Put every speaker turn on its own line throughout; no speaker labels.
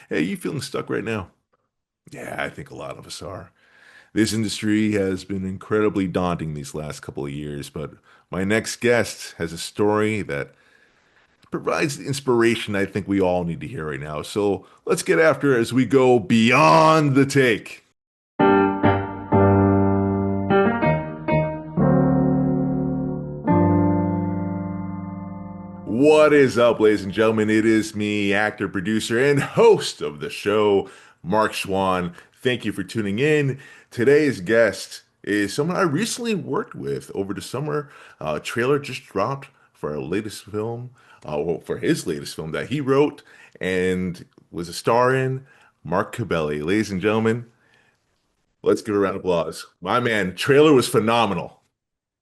Hey, you feeling stuck right now? Yeah, I think a lot of us are. This industry has been incredibly daunting these last couple of years, but my next guest has a story that provides the inspiration I think we all need to hear right now. So let's get after it as we go beyond the take. What is up, ladies and gentlemen? It is me, actor, producer, and host of the show, Mark Schwann. Thank you for tuning in. Today's guest is someone I recently worked with over the summer. Trailer just dropped for our latest film, well, for his latest film that he wrote and was a star in, Marc Cubelli. Ladies and gentlemen, let's give a round of applause. My man, trailer was phenomenal.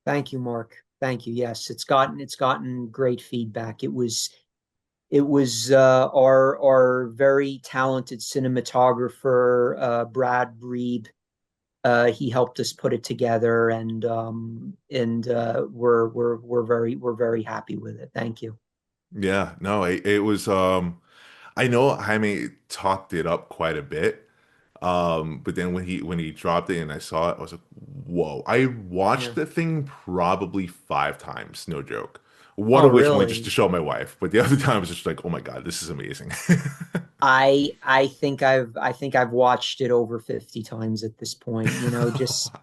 Thank you, Mark. Thank you. Yes, it's gotten great feedback. It was our very talented cinematographer, Brad Breeb. He helped us put it together, and we're very happy with it. Thank you.
Yeah, no, it was I know Jaime talked it up quite a bit. But then when he dropped it and I saw it, I was like, whoa. I watched
Yeah.
the thing probably 5 times, no joke. One
Oh,
of which only just to
really?
show my wife, but the other time I was just like, oh my God, this is amazing.
I think I've watched it over 50 times at this point. Just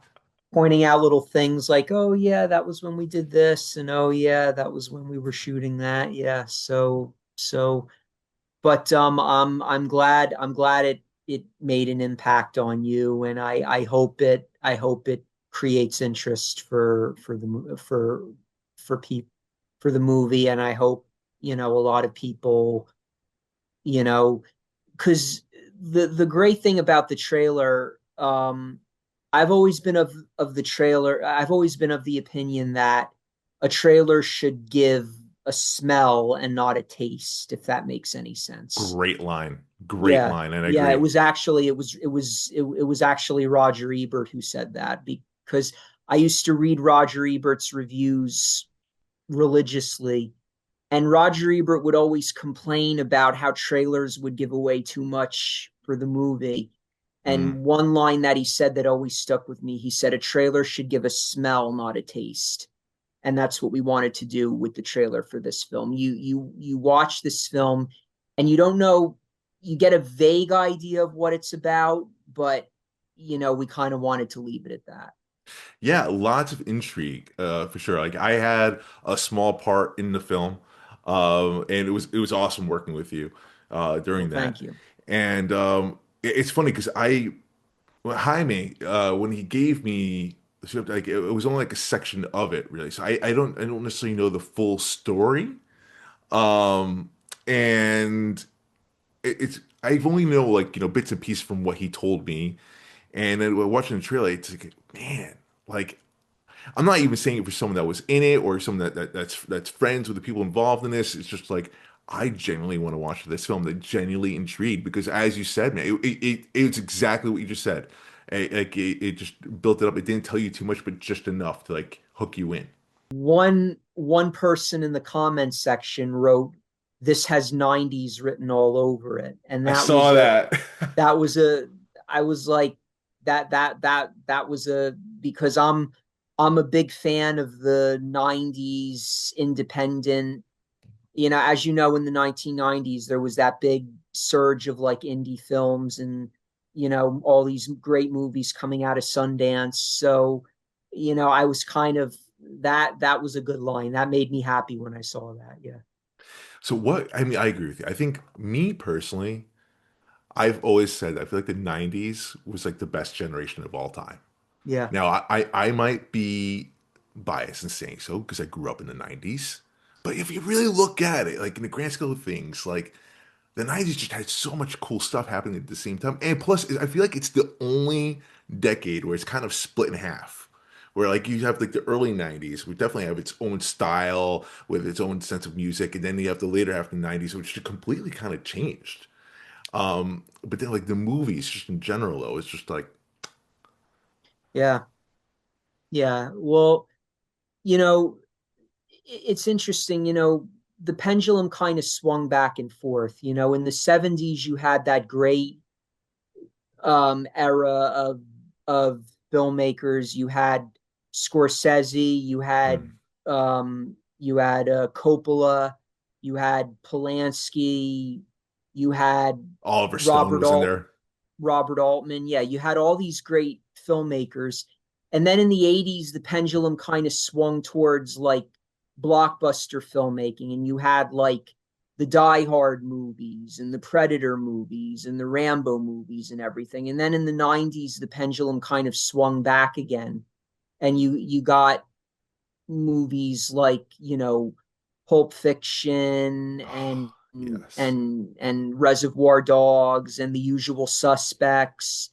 pointing out little things like, oh yeah, that was when we did this, and oh yeah, that was when we were shooting that. Yeah, but I'm glad it made an impact on you, and I hope it creates interest for people for the movie, and I hope a lot of people, you know because the great thing about the trailer, I've always been of the opinion that a trailer should give a smell and not a taste, if that makes any sense.
Great
Yeah.
line, and I
Yeah,
agree.
it was actually Roger Ebert who said that, because I used to read Roger Ebert's reviews religiously, and Roger Ebert would always complain about how trailers would give away too much for the movie. And
Mm.
one line that he said that always stuck with me, he said, a trailer should give a smell, not a taste. And that's what we wanted to do with the trailer for this film. You watch this film and you don't know, you get a vague idea of what it's about, but we kind of wanted to leave it at that.
Yeah, lots of intrigue, for sure. Like I had a small part in the film, and it was awesome working with you
Well,
during that.
thank you.
And it's funny because Jaime, when he gave me the script, like it was only like a section of it, really. So I don't necessarily know the full story. Um, and it's I only know like bits and pieces from what he told me, and then watching the trailer, it's like, man, like I'm not even saying it for someone that was in it or someone that's friends with the people involved in this. It's just like I genuinely want to watch this film. That genuinely intrigued because, as you said, man, it's exactly what you just said. It just built it up. It didn't tell you too much, but just enough to like hook you in.
One person in the comments section wrote, "This has '90s written all over it," and
I
that
saw
was a
that.
that was a I was like, that was a because I'm a big fan of the '90s independent. As you know, in the 1990s, there was that big surge of like indie films, and all these great movies coming out of Sundance. So, I was kind of that was a good line. That made me happy when I saw that. Yeah.
So what? I mean, I agree with you. I think me personally, I've always said I feel like the '90s was like the best generation of all time.
Yeah.
Now, I might be biased in saying so because I grew up in the '90s. But if you really look at it, like in the grand scale of things, like the '90s just had so much cool stuff happening at the same time. And plus, I feel like it's the only decade where it's kind of split in half. Where like you have like the early '90s, which definitely have its own style with its own sense of music, and then you have the later half of the '90s, which just completely kind of changed. But then like the movies, just in general, though, it's just like
Yeah. Yeah. Well, you know, it's interesting. the pendulum kind of swung back and forth. You know, in the 70s, you had that great era of filmmakers. You had Scorsese, you had Coppola, you had Polanski, you had
Oliver Stone
Robert
was in
Alt
there.
Robert Altman. Yeah, you had all these great filmmakers. And then in the 80s, the pendulum kind of swung towards like blockbuster filmmaking. And you had like the Die Hard movies and the Predator movies and the Rambo movies and everything. And then in the 90s, the pendulum kind of swung back again. And you got movies like, you know, Pulp Fiction
Yes.
and Reservoir Dogs and The Usual Suspects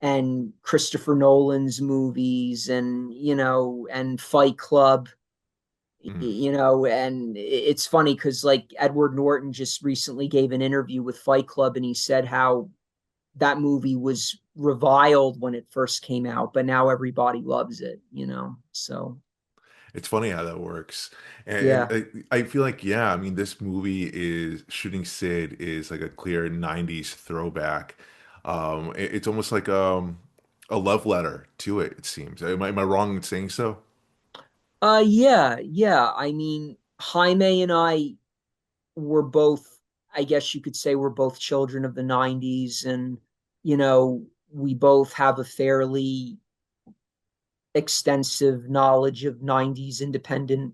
and Christopher Nolan's movies and you know and Fight Club,
Mm.
you know. And it's funny because like Edward Norton just recently gave an interview with Fight Club and he said how that movie was reviled when it first came out, but now everybody loves it, you know. So
It's funny how that works. And
yeah.
I feel like, yeah, I mean, this movie is Shooting Sid is like a clear 90s throwback. It's almost like a love letter to it, it seems. Am I wrong in saying so?
Yeah, I mean, Jaime and I were both, I guess you could say we're both children of the 90s. And, you know, we both have a fairly extensive knowledge of 90s independent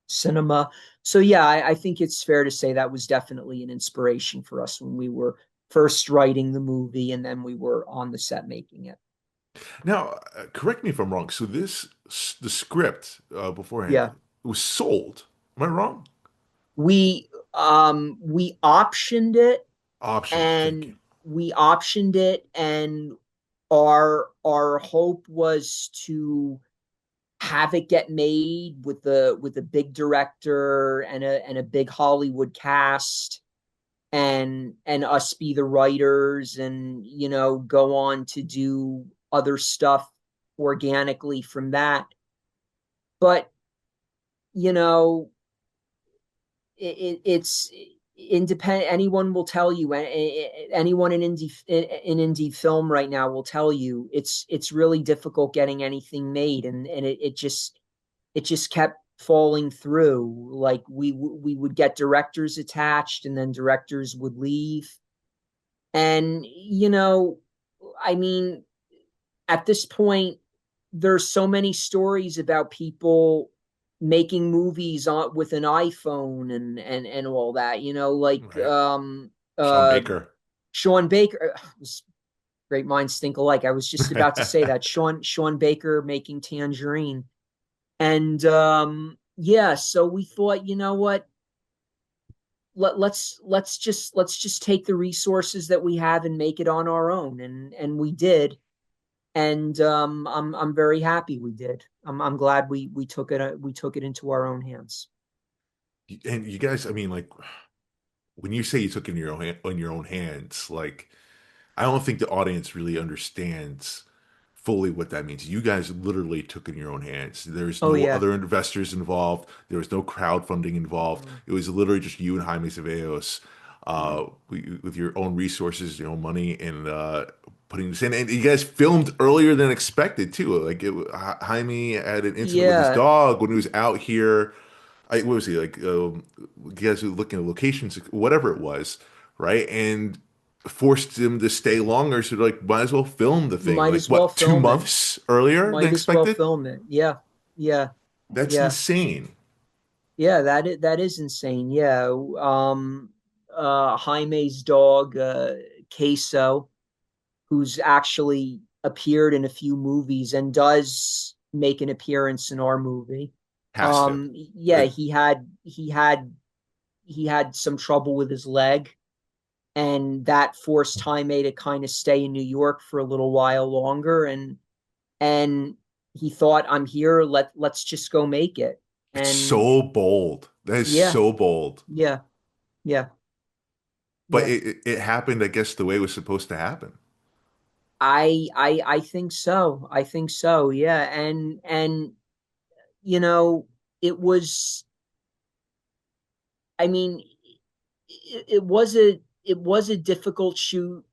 cinema. So, yeah, I think it's fair to say that was definitely an inspiration for us when we were first writing the movie and then we were on the set making it.
Now, correct me if I'm wrong. So the script beforehand,
Yeah.
it was sold. Am I wrong?
We optioned it
Optioned. Thank you.
and and our hope was to have it get made with a big director and a big Hollywood cast and us be the writers and you know go on to do other stuff organically from that. But you know it's independent. Anyone will tell you, anyone in indie film right now will tell you it's really difficult getting anything made, and it just kept falling through. Like we would get directors attached and then directors would leave. And you know, I mean, at this point there's so many stories about people making movies on with an iPhone and all that, you know, like
Right. Sean
uh
Baker.
Sean Baker. Great minds think alike. I was just about to say that Sean Baker making Tangerine. And yeah, so we thought, you know what? Let's just take the resources that we have and make it on our own, and we did. And I'm very happy we did. I'm glad we took it into our own hands.
And you guys, I mean, like when you say you took it in your own hands, like I don't think the audience really understands fully what that means. You guys literally took it in your own hands. There's
Oh
no
yeah.
other investors involved. There was no crowdfunding involved.
Mm,
It was literally just you and Jaime Ceballos,
mm.
with your own resources, your own money, and putting this in. And you guys filmed earlier than expected too. Like Jaime had an incident with his
Yeah,
dog when he was out here. What was he like? You guys were looking at locations, whatever it was, right? And forced him to stay longer. So like, might as well film the thing.
might
Like
as well
what, two
film it.
months earlier than
Might as well
expected?
film it. Yeah, yeah,
That's
yeah,
insane.
yeah. That is insane. Yeah. Jaime's dog, Queso, who's actually appeared in a few movies and does make an appearance in our movie.
Has to.
Yeah,
Uh,
he had some trouble with his leg, and that forced Jaime to kind of stay in New York for a little while longer. And he thought, I'm here. Let's just go make it.
it's
And
so bold. That is
yeah,
so bold.
yeah, yeah,
But
yeah.
it happened, I guess, the way it was supposed to happen.
I think so. I think so. Yeah. And you know, it was I mean, it was a difficult shoot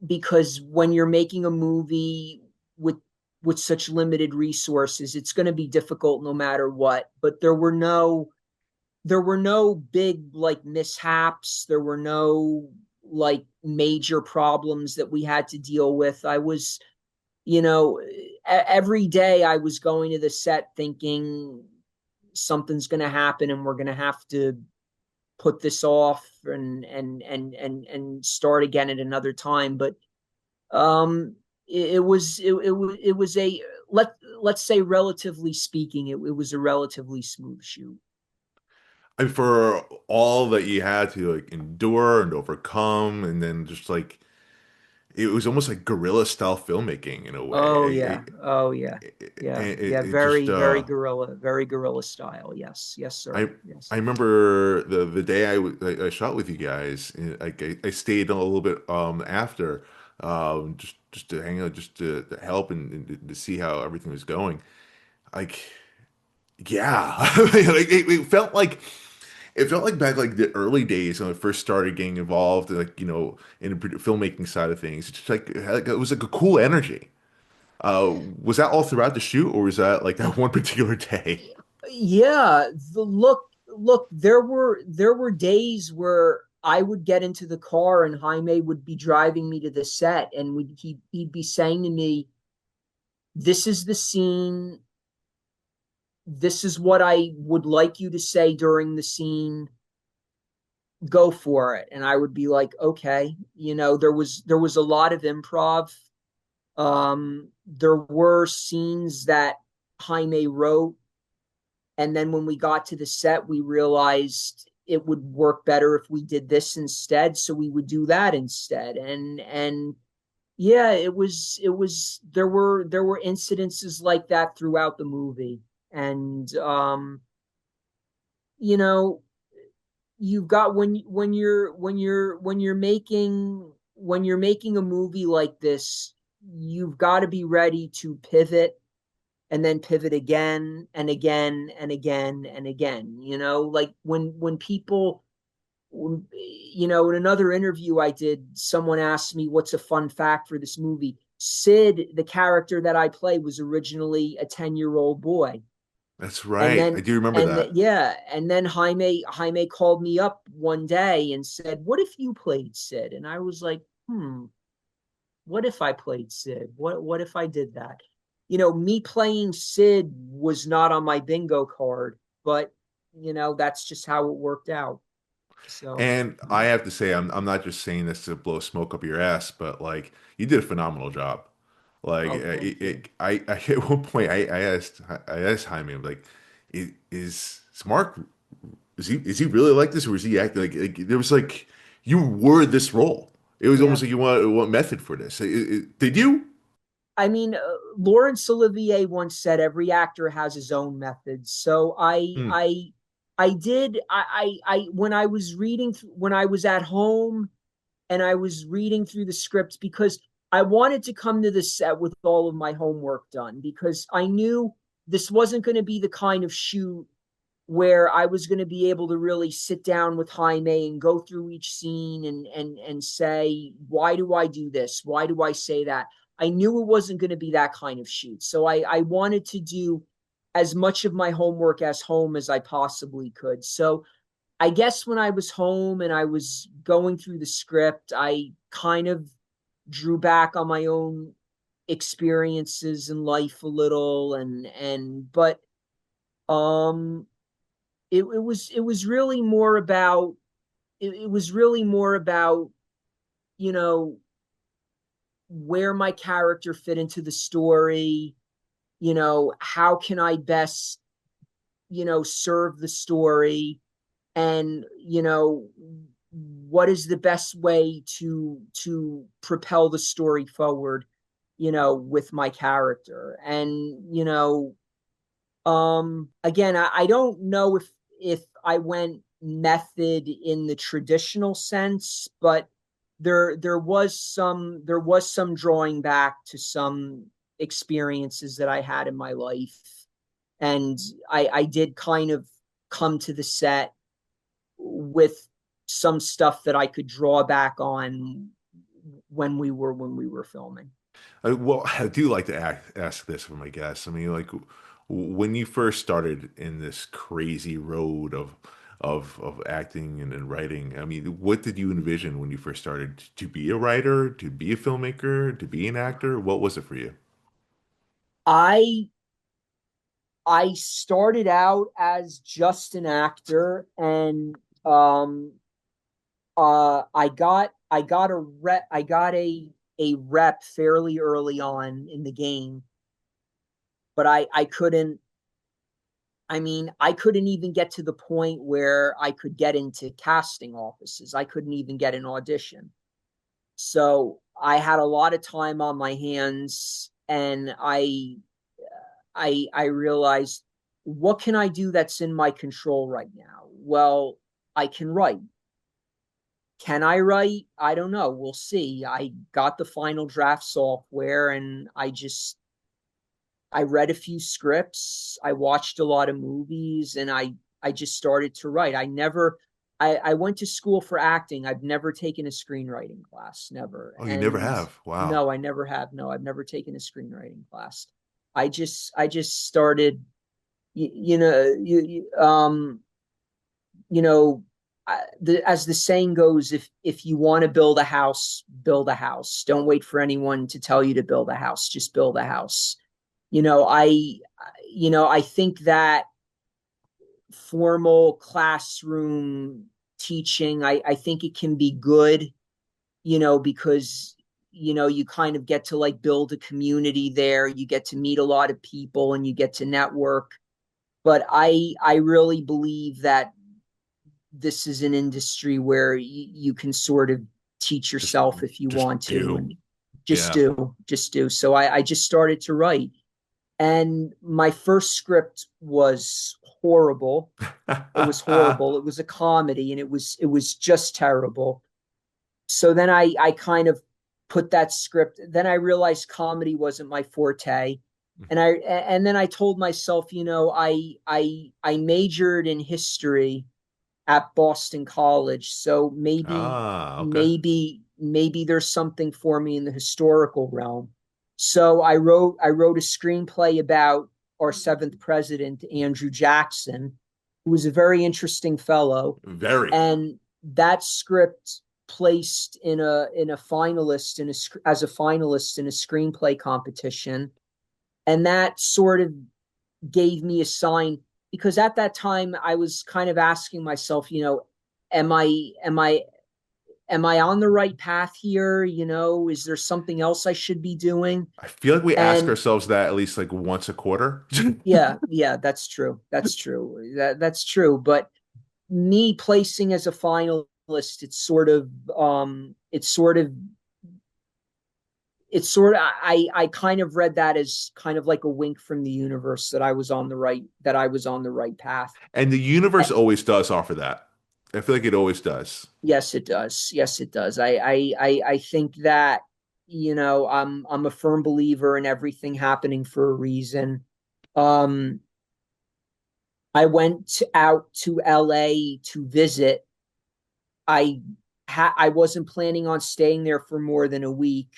because when you're making a movie with with such limited resources, it's going to be difficult no matter what. But there were no big like mishaps. There were no like major problems that we had to deal with. I was, you know, every day I was going to the set thinking something's going to happen and we're going to have to put this off and start again at another time. But it was a let's say relatively speaking, it was a relatively smooth shoot.
And for all that you had to like endure and overcome, and then just like it was almost like guerrilla style filmmaking in a
Oh
way.
yeah. Oh yeah. Yeah. Yeah.
It just
Very guerrilla style. Yes. Yes,
I
sir. Yes.
I remember the day I shot with you guys. And, like I stayed a little bit after just to hang out, just to help and to see how everything was going. Like yeah, like it felt like back like the early days when I first started getting involved, like in the filmmaking side of things. It's just it was like a cool energy. Was that all throughout the shoot, or was that like that one particular day?
Yeah. Look, there were days where I would get into the car and Jaime would be driving me to the set and he'd be saying to me, "This is the scene. This is what I would like you to say during the scene. Go for it." And I would be like, "Okay." There was a lot of improv. There were scenes that Jaime wrote, and then when we got to the set, we realized it would work better if we did this instead, so we would do that instead. And yeah, it was there were incidences like that throughout the movie. And you know, you've got when you're making a movie like this, you've got to be ready to pivot and then pivot again and again and again and again. Like when people, in another interview I did, someone asked me what's a fun fact for this movie. Sid, the character that I play, was originally a 10-year-old boy.
That's
And
right. I
then
do remember
and
that.
yeah, and then Jaime called me up one day and said, "What if you played Sid?" And I was like, what if I played Sid? What if I did that? Me playing Sid was not on my bingo card, but that's just how it worked out. So,
And I have to say, I'm not just saying this to blow smoke up your ass, but like you did a phenomenal job. Like
oh, thank you.
I at one point I asked Jaime, I'm like, is Mark is he really like this, or is he acting like there was like you were this role? It was
Yeah.
almost like you want method for this. Did you?
I mean, Laurence Olivier once said every actor has his own methods. So
Hmm.
I did. When I was when I was at home and I was reading through the scripts, because I wanted to come to the set with all of my homework done, because I knew this wasn't going to be the kind of shoot where I was going to be able to really sit down with Jaime and go through each scene and say, why do I do this? Why do I say that? I knew it wasn't going to be that kind of shoot. So I wanted to do as much of my homework as home as I possibly could. So I guess when I was home and I was going through the script, I kind of drew back on my own experiences in life a little, and but um it was really more about it was really more about you know where my character fit into the story. How can I best serve the story, and what is the best way to propel the story forward, with my character. And again, I don't know if I went method in the traditional sense, but there was some drawing back to some experiences that I had in my life. And I did kind of come to the set with some stuff that I could draw back on when we were filming.
Well, I do like to ask this of my guests. I mean, like when you first started in this crazy road of acting and writing, I mean, what did you envision when you first started? To be a writer, to be a filmmaker, to be an actor? What was it for you?
I I started out as just an actor, and um I got a rep fairly early on in the game, but I couldn't. I mean, I couldn't even get to the point where I could get into casting offices. I couldn't even get an audition. So I had a lot of time on my hands, and I realized, what can I do that's in my control right now? Well, I can write. Can I write? I don't know. We'll see. I got the final draft software, and I read a few scripts. I watched a lot of movies, and I just started to write. I went to school for acting. I've never taken a screenwriting class, never.
Oh, you never
And
have. Wow.
no, I never have. No, I've never taken a screenwriting class. I just started, you know, as the saying goes, if you want to build a house, build a house. Don't wait for anyone to tell you to build a house. Just build a house. You know, I I think that formal classroom teaching, I think it can be good, because you kind of get to like build a community there. You get to meet a lot of people and you get to network. But I really believe that this is an industry where you can sort of teach
Just
yourself if you
just
want to,
do.
and
Yeah.
just do. So I just started to write, and my first script was horrible. It was horrible. It was a comedy, and it was just terrible. So then I kind of put that script. Then I realized comedy wasn't my forte, and then I told myself, I majored in history at Boston College. So
Okay.
maybe there's something for me in the historical realm. So I wrote a screenplay about our seventh president, Andrew Jackson, who was a very interesting fellow.
Very.
And that script placed in a finalist as a finalist in a screenplay competition. And that sort of gave me a sign, because at that time I was kind of asking myself, am I am I am I on the right path here? Is there something else I should be doing?
I feel like we ask
And
ourselves that at least like once a quarter.
yeah, yeah, that's true. That's true. That's true. But me placing as a finalist, I kind of read that as kind of like a wink from the universe that I was on the right path.
And the universe always does offer that. I feel like it always does.
Yes, it does. Yes, it does. I think that, I'm a firm believer in everything happening for a reason. Um, I went out to LA to visit. I wasn't planning on staying there for more than a week.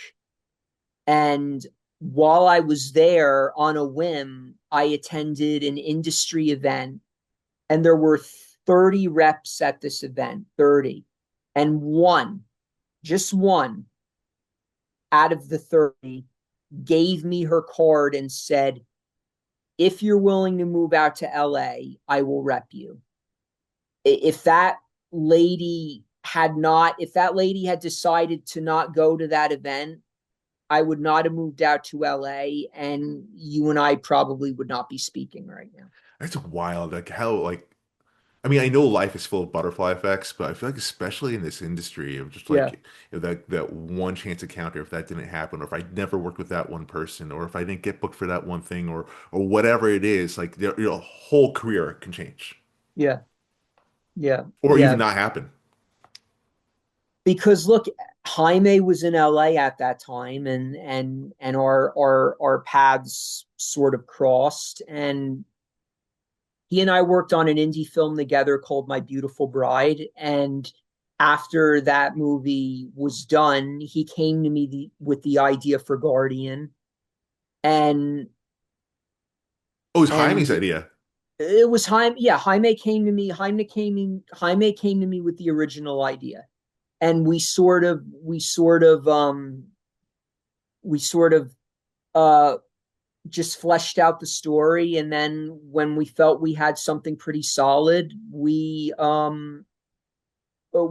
And while I was there on a whim, I attended an industry event, and there were 30 reps at this event, 30. And one, just one out of the 30 gave me her card and said, if you're willing to move out to LA, I will rep you. If that if that lady had decided to not go to that event, I would not have moved out to LA, and you and I probably would not be speaking right now.
That's wild. Like how like I mean, I know life is full of butterfly effects, but I feel like especially in this industry of just
Yeah.
like if that one chance encounter, if that didn't happen, or if I never worked with that one person, or if I didn't get booked for that one thing, or whatever it is, like your whole career can change,
Yeah. Yeah.
or even
Yeah.
not happen.
Because look, Jaime was in LA at that time, and our paths sort of crossed, and he and I worked on an indie film together called My Beautiful Bride. And after that movie was done, he came to me with the idea for Guardian. And
Oh, it was Jaime's
and
idea.
it was Jaime. Yeah, Jaime came to me. Jaime came to me with the original idea, and we sort of uh just fleshed out the story. And then when we felt we had something pretty solid, we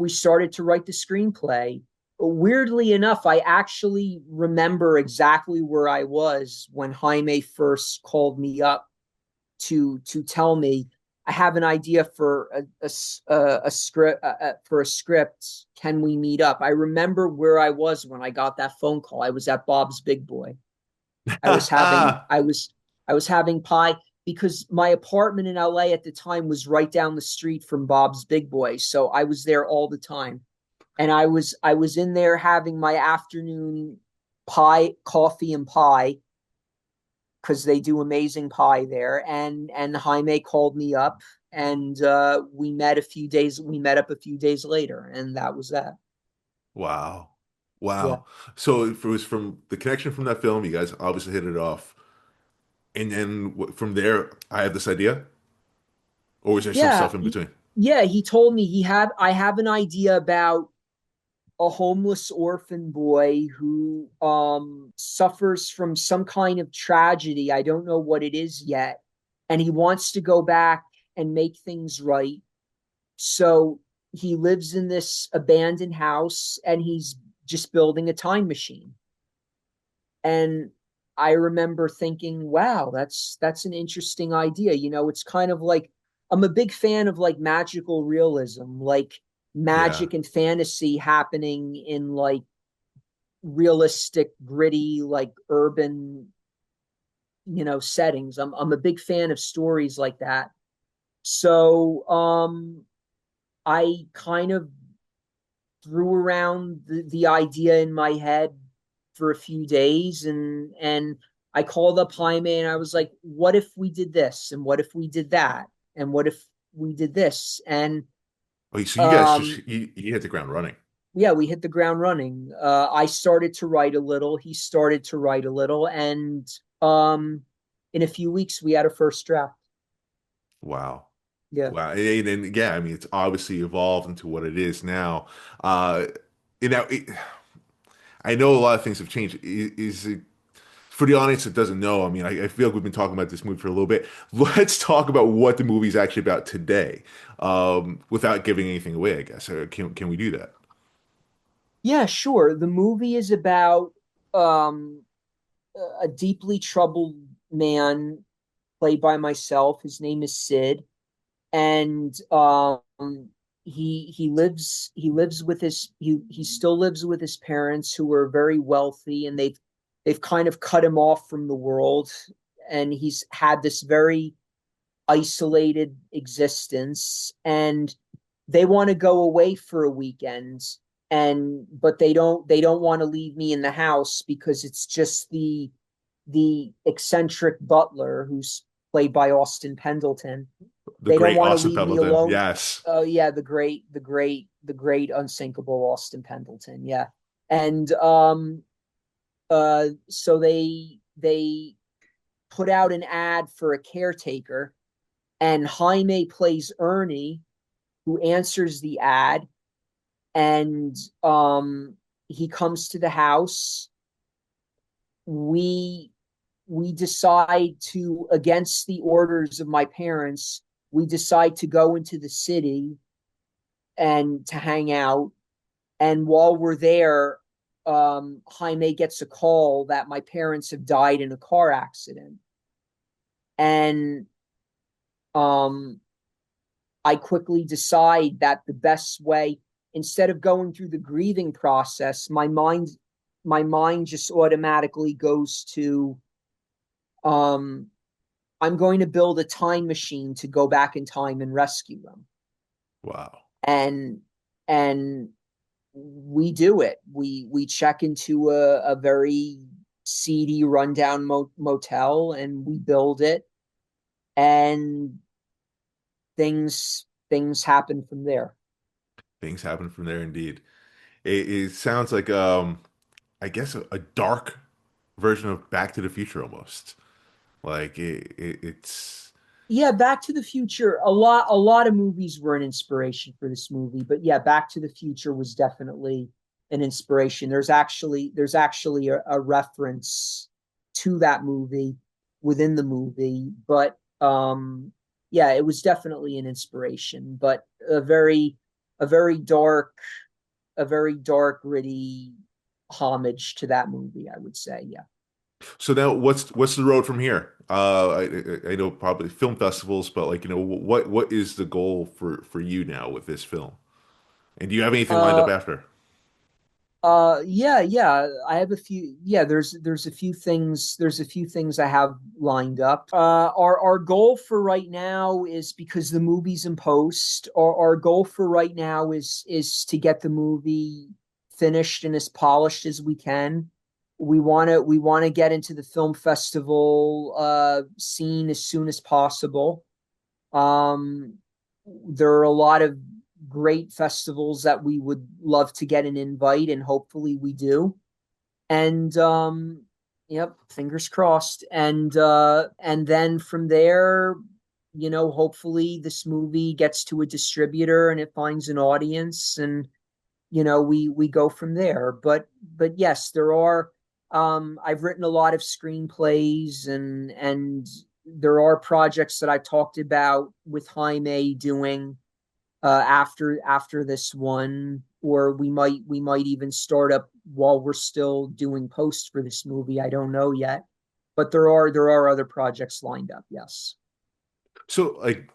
started to write the screenplay. Weirdly enough, I actually remember exactly where I was when Jaime first called me up to tell me I have an idea for a script for a script. Can we meet up? I remember where I was when I got that phone call. I was at Bob's Big Boy. I was having I was I was having pie because my apartment in LA at the time was right down the street from Bob's Big Boy. So I was there all the time. And I was in there having my afternoon pie, coffee and pie, because they do amazing pie there. And Jaime called me up, and we met up a few days later, and that was that.
Wow.
Yeah.
Wow. So it was from the connection from that film, you guys obviously hit it off. And then from there, I had this idea, or was there some
Yeah.
stuff in between?
Yeah, he told me I have an idea about a homeless orphan boy who suffers from some kind of tragedy. I don't know what it is yet. And he wants to go back and make things right. So he lives in this abandoned house, and he's just building a time machine. And I remember thinking, wow, that's an interesting idea. It's kind of like I'm a big fan of like magical realism, like
Yeah.
magic and fantasy happening in like realistic, gritty, like urban, settings. I'm a big fan of stories like that. So I kind of threw around the idea in my head for a few days, and I called up Jaime and I was like, what if we did this, and what if we did that, and what if we did this? And
Oh, so you guys
um
just you hit the ground running.
yeah, we hit the ground running. I started to write a little, he started to write a little, and in a few weeks we had a first draft.
Wow.
Yeah.
Wow. And yeah, I mean, it's obviously evolved into what it is now. Uh, you know, it, I know a lot of things have changed. Is it, for the audience that doesn't know, I mean, I feel like we've been talking about this movie for a little bit. Let's talk about what the movie is actually about today, without giving anything away, I guess. Can we do that?
Yeah, sure. The movie is about um a deeply troubled man played by myself. His name is Sid, and he lives with he still lives with his parents, who are very wealthy, and they've kind of cut him off from the world, and he's had this very isolated existence, and they want to go away for a weekend, and but they don't want to leave me in the house because it's just the eccentric butler, who's played by Austin Pendleton.
The
They don't
great
want to
Austin
leave me
Pendleton.
alone.
Yes.
Oh yeah, the great unsinkable Austin Pendleton. Yeah. And so they put out an ad for a caretaker, and Jaime plays Ernie, who answers the ad, and he comes to the house. We we decide to, against the orders of my parents, we decide to go into the city and to hang out. And while we're there, Jaime gets a call that my parents have died in a car accident. And um, I quickly decide that the best way, instead of going through the grieving process, my mind just automatically goes to um, I'm going to build a time machine to go back in time and rescue them.
Wow.
And and we do it. We check into a very seedy, rundown motel, and we build it. And things happen from there.
Things happen from there indeed. It sounds like I guess a dark version of Back to the Future almost. Like it's
Yeah, Back to the Future, a lot of movies were an inspiration for this movie, but yeah, Back to the Future was definitely an inspiration. There's actually a reference to that movie within the movie, but yeah, it was definitely an inspiration, but a very dark, gritty homage to that movie, I would say. Yeah.
so now what's the road from here? I know probably film festivals, but like what is the goal for you now with this film? And do you have anything lined up
Uh,
after?
yeah. I have a few. Yeah, there's a few things I have lined up. Our goal for right now is because the movie's in post. Our goal for right now is to get the movie finished and as polished as we can. We want to get into the film festival scene as soon as possible. Um, there are a lot of great festivals that we would love to get an invite, and hopefully we do. And yep, fingers crossed. And then from there, hopefully this movie gets to a distributor and it finds an audience, and we go from there. But yes, there are. I've written a lot of screenplays, and there are projects that I talked about with Jaime doing after this one, or we might even start up while we're still doing post for this movie. I don't know yet, but there are other projects lined up. Yes.
So like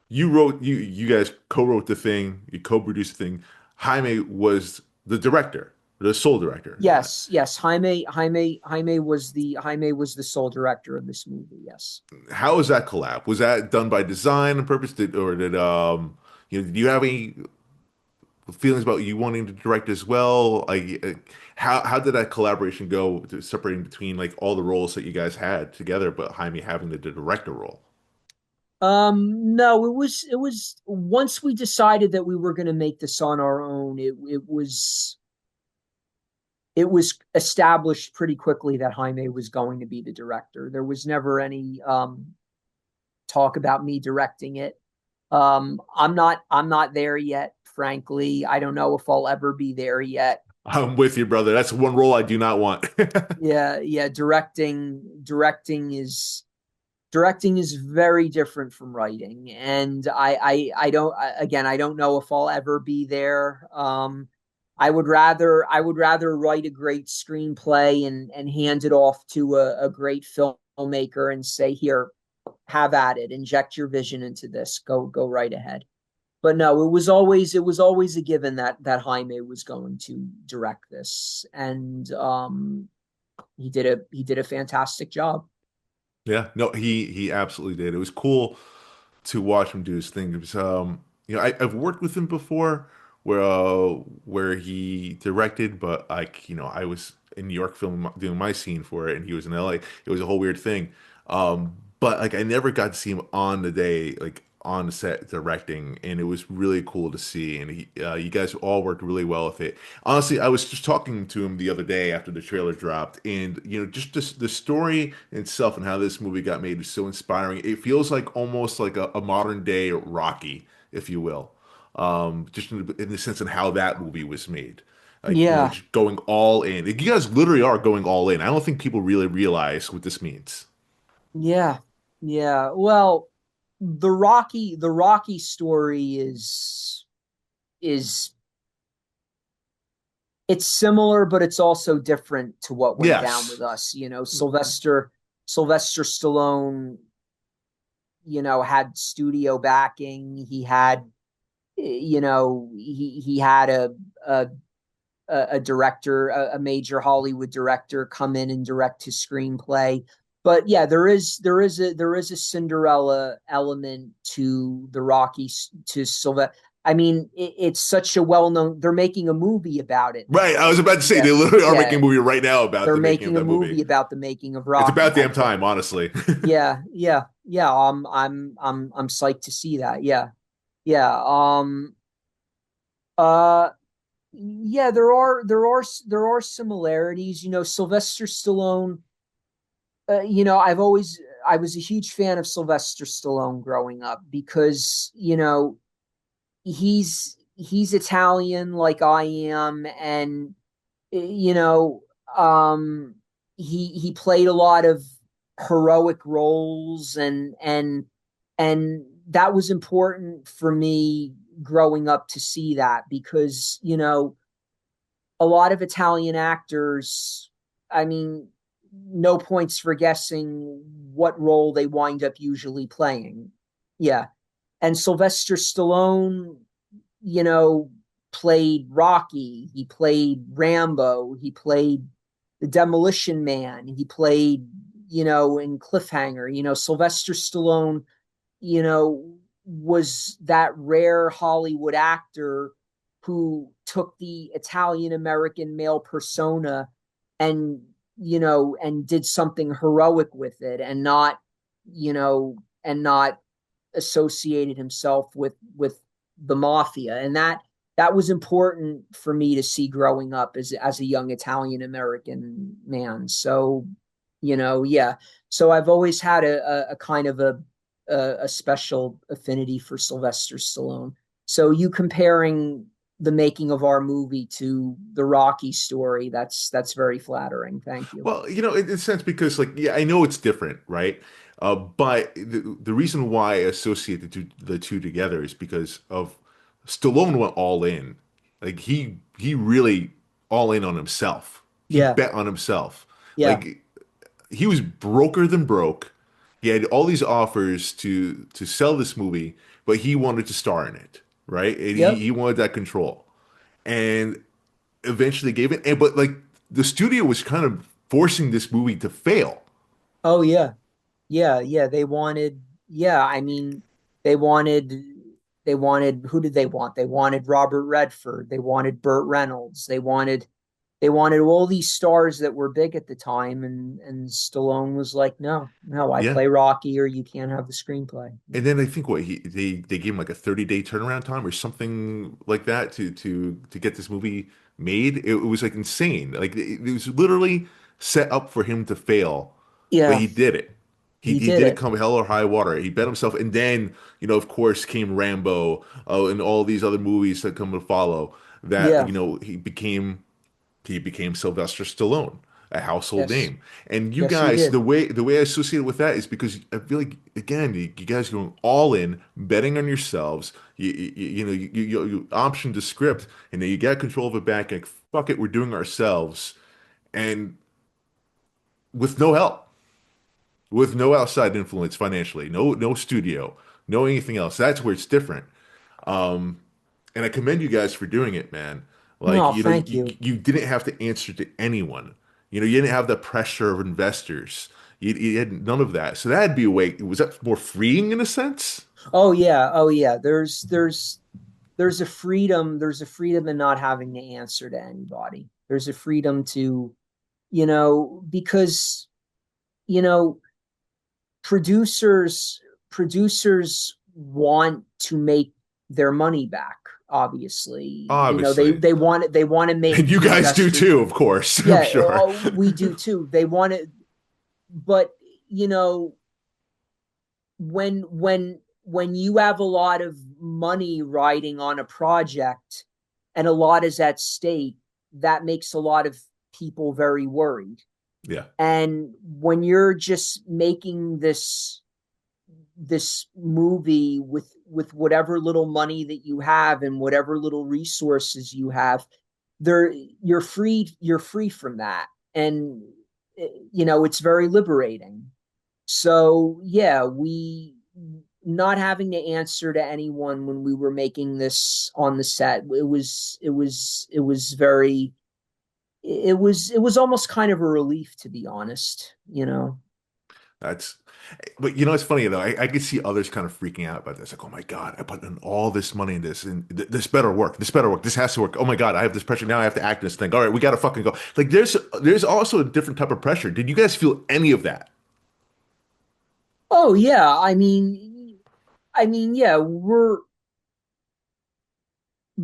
you guys co-wrote the thing, you co-produced the thing. Jaime was the director, the sole director.
Yes. Jaime was the sole director of this movie. Yes.
How was that collab? Was that done by design and purpose, or did do you have any feelings about you wanting to direct as well? Like, how did that collaboration go, separating between like all the roles that you guys had together, but Jaime having the director role?
No, it was once we decided that we were going to make this on our own, it was established pretty quickly that Jaime was going to be the director. There was never any talk about me directing it. I'm not there yet, frankly. I don't know if I'll ever be there yet.
I'm with you, brother. That's one role I do not want.
Yeah. Directing is very different from writing, and I don't, again, I don't know if I'll ever be there. I would rather write a great screenplay and hand it off to a great filmmaker and say, here, have at it, inject your vision into this, go right ahead. But no, it was always a given that Jaime was going to direct this, and he did a fantastic job.
Yeah, no, he absolutely did. It was cool to watch him do his thing. It was, I've worked with him before where he directed, but like, I was in New York film doing my scene for it, and he was in LA. It was a whole weird thing. But like I never got to see him on the day, like on the set directing, and it was really cool to see. And you guys all worked really well with it. Honestly, I was just talking to him the other day after the trailer dropped, and just the story itself and how this movie got made is so inspiring. It feels like almost like a modern day Rocky, if you will, just in the sense of how that movie was made. Like,
Yeah,
just going all in. Like, you guys literally are going all in. I don't think people really realize what this means.
yeah, yeah. Well, the Rocky story is it's similar, but it's also different to what went down with
Yes.
us. Sylvester Stallone, had studio backing. He had, he had a a director, a major Hollywood director, come in and direct his screenplay. But yeah, there is a Cinderella element to the Rocky, to Sylvester. I mean, it's such a well-known. They're making a movie about it
Right. I
now.
was about to say
Yeah,
they literally are
yeah.
making a movie right now about
They're
the making of
making a
that movie.
movie about the making of
It's
Rocky.
about damn time, honestly.
Yeah, yeah, yeah. I'm psyched to see that. Yeah, yeah. Uh, yeah. There are similarities. Sylvester Stallone. I was a huge fan of Sylvester Stallone growing up because he's Italian like I am, and you know, he played a lot of heroic roles, and that was important for me growing up to see that because a lot of Italian actors, I mean, no points for guessing what role they wind up usually playing. Yeah. And Sylvester Stallone, you know, played Rocky, he played Rambo, he played the Demolition Man, he played, in Cliffhanger. Sylvester Stallone, was that rare Hollywood actor who took the Italian American male persona and and did something heroic with it, and not associated himself with the mafia. And that was important for me to see growing up as a young Italian American man. So yeah, so I've always had a kind of a special affinity for Sylvester Stallone. So you comparing the making of our movie to the Rocky story, that's very flattering. Thank you.
Well, in a sense, because like, yeah, I know it's different, right? But the reason why I associate the two together is because of Stallone went all in. Like he really all in on himself. He
Yeah,
bet on himself.
yeah,
Like he was broker than broke. He had all these offers to sell this movie, but he wanted to star in it, right? And he
yep.
he wanted that control. And eventually gave it. And but like the studio was kind of forcing this movie to fail.
Oh yeah, yeah, yeah. They wanted, yeah. I mean, they wanted, they wanted. Who did they want? They wanted Robert Redford. They wanted Burt Reynolds. They wanted all these stars that were big at the time, and Stallone was like, no, no, I
Yeah.
play Rocky, or you can't have the screenplay.
And then I think what they gave him like a 30-day turnaround time or something like that to get this movie made. It was like insane. Like it was literally set up for him to fail, but
Yeah,
he did it. He
he
he
did
did it
it.
come hell or high water. He bet himself, and then of course came Rambo, and all these other movies that come to follow. That
Yeah,
he became Sylvester Stallone, a household
yes,
name. And you
yes, he
guys, the
did.
way the way I associate it with that is because I feel like again, you guys going all in, betting on yourselves. You optioned the script, and then you got control of it back. And fuck it, we're doing it ourselves, and with no help, with no outside influence financially, no studio, no anything else. That's where it's different. And I commend you guys for doing it, man. Like,
No, thank you.
you didn't have to answer to anyone. You didn't have the pressure of investors. You had none of that. So that'd be a way. Was that more freeing in a sense?
Oh yeah, oh yeah. There's a freedom in not having to answer to anybody. There's a freedom to, because you know producers producers want to make their money back. Obviously, they
Obviously.
they want to make
And you
the
guys do
investors.
too, of course, I'm
Yeah,
sure.
we do too. They want to, but you know when you have a lot of money riding on a project and a lot is at stake, that makes a lot of people very worried.
Yeah.
And when you're just making this movie with whatever little money that you have and whatever little resources you have, there you're free from that. And it's very liberating. So yeah, we not having to answer to anyone when we were making this on the set, it was very, it was almost kind of a relief, to be honest.
That's, but you know, it's funny though. I could see others kind of freaking out about this. Like, oh my God, I put in all this money in this, and this better work. This better work. This has to work. Oh my God, I have this pressure now. I have to act in this thing. All right, we got to fucking go. Like, there's also a different type of pressure. Did you guys feel any of that?
Oh yeah, yeah, we're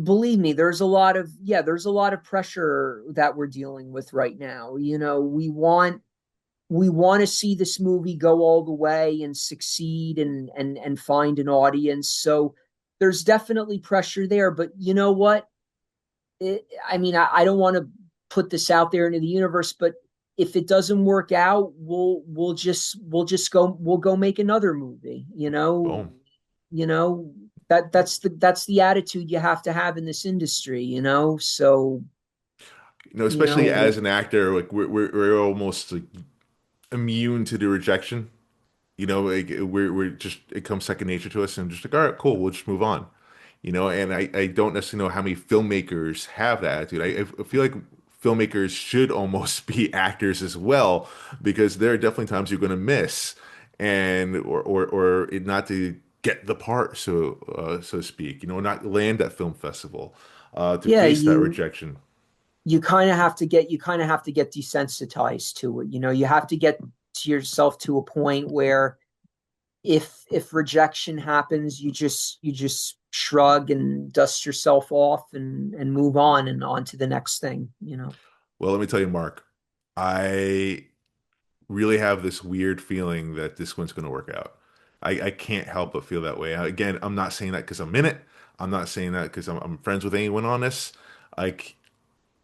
believe me, there's a lot of pressure that we're dealing with right now. We want to see this movie go all the way and succeed and find an audience. So there's definitely pressure there, but you know what? I don't want to put this out there into the universe, but if it doesn't work out, we'll go make another movie.
Boom.
You know that's the attitude you have to have in this industry. So
You know,
you
especially
know
as an actor, like we're almost like immune to the rejection. You know, like we're just it comes second nature to us, and just like, all right, cool, we'll just move on. You know, and I don't necessarily know how many filmmakers have that attitude. I feel like filmmakers should almost be actors as well, because there are definitely times you're going to miss, and or it not to get the part, so to speak. You know, not land at film festival, to
yeah,
face that rejection.
you kind of have to get desensitized to it. You have to get to yourself to a point where if rejection happens, you just shrug and dust yourself off and move on and on to the next thing.
Well, let me tell you, Mark, I really have this weird feeling that this one's going to work out. I can't help but feel that way. Again, I'm not saying that because I'm in it. I'm not saying that because I'm friends with anyone on this. Like,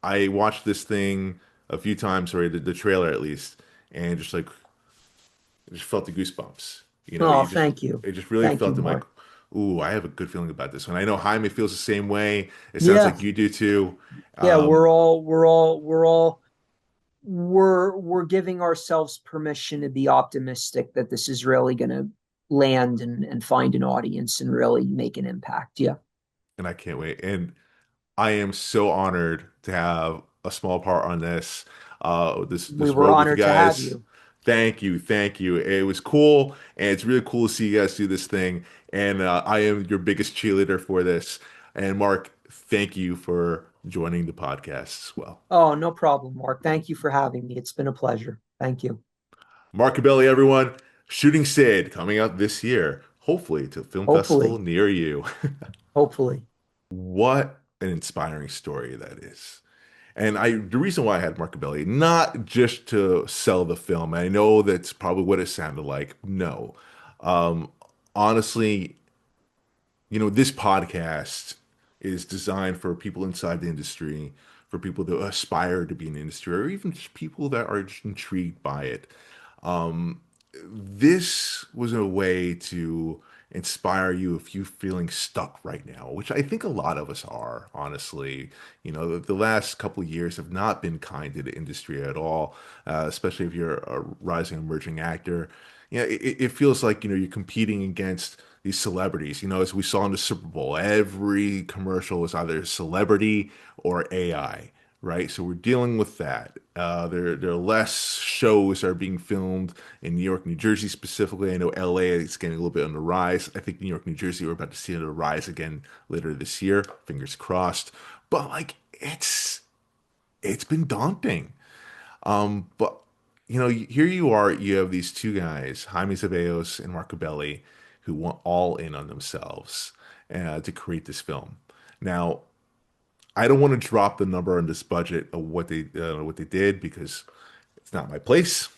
I watched this thing a few times, or the trailer at least, and just like, I just felt the goosebumps. You know,
Oh, thank you.
it just really
Thank you,
felt, I'm like,
Mark.
ooh, I have a good feeling about this one. I know Jaime feels the same way. It sounds
Yeah.
like you do too.
Yeah,
Um,
we're giving ourselves permission to be optimistic that this is really going to land and find an audience and really make an impact. Yeah.
and I can't wait. And I am so honored to have a small part on this,
We
this
were
road with you
honored to have
guys.
you.
Thank you, thank you. It was cool, and it's really cool to see you guys do this thing. And I am your biggest cheerleader for this. And Mark, thank you for joining the podcast as well.
Oh, no problem, Mark. Thank you for having me. It's been a pleasure. Thank you.
Marc Cubelli, everyone, Shooting Sid coming out this year, hopefully to a film festival
Hopefully,
near you.
hopefully.
What an inspiring story that is. And the reason why I had Marc Cubelli, not just to sell the film, I know that's probably what it sounded like. No. Um, honestly, you know, this podcast is designed for people inside the industry, for people that aspire to be in the industry, or even just people that are just intrigued by it. Um, this was a way to inspire you if you're feeling stuck right now, which I think a lot of us are, honestly. You know, the last couple of years have not been kind to the industry at all, especially if you're a rising emerging actor. You know, it feels like, you know, you're competing against these celebrities. You know, as we saw in the Super Bowl, every commercial was either celebrity or AI, right? So we're dealing with that. There are less shows that are being filmed in New York, New Jersey specifically. I know LA is getting a little bit on the rise. I think New York, New Jersey, we're about to see it rise again later this year. Fingers crossed. But like, it's been daunting. But you know, here you are. You have these two guys, Jaime Ceballos and Marco Belli, who went all in on themselves to create this film. Now, I don't want to drop the number on this budget of what they did, because it's not my place.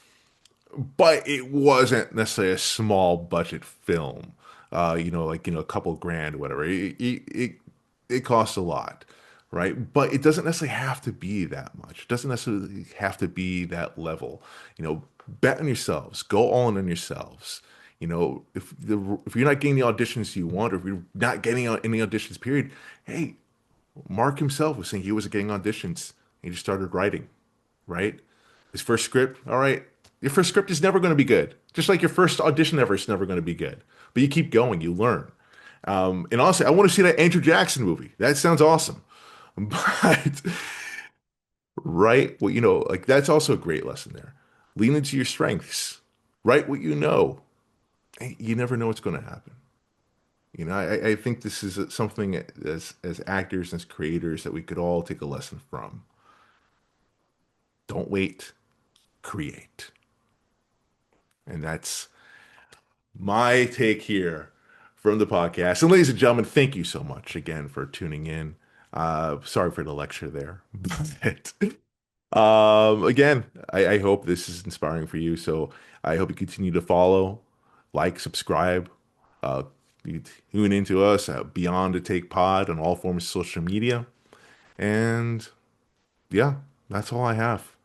But it wasn't necessarily a small budget film. You know, like, you know, a couple grand or whatever. It costs a lot, right? But it doesn't necessarily have to be that much. It doesn't necessarily have to be that level. You know, bet on yourselves. Go all in on yourselves. You know, if you're not getting the auditions you want, or if you're not getting any auditions, period, hey, Mark himself was saying he wasn't getting auditions. He just started writing, right? His first script, all right. Your first script is never going to be good. Just like your first audition ever is never going to be good. But you keep going, you learn. And honestly, I want to see that Andrew Jackson movie. That sounds awesome. But, right, well, you know, like that's also a great lesson there. Lean into your strengths. Write what you know. You never know what's going to happen. I think this is something as actors, as creators, that we could all take a lesson from. Don't wait, create. And that's my take here from the podcast. And ladies and gentlemen, thank you so much again for tuning in. Sorry for the lecture there. But again, I hope this is inspiring for you. So I hope you continue to follow, like, subscribe, uh, you tune into us at Beyond the Take Pod on all forms of social media. And yeah, that's all I have.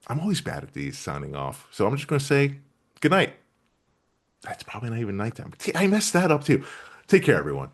I'm always bad at these signing off. So I'm just going to say good night. That's probably not even nighttime. I messed that up too. Take care, everyone.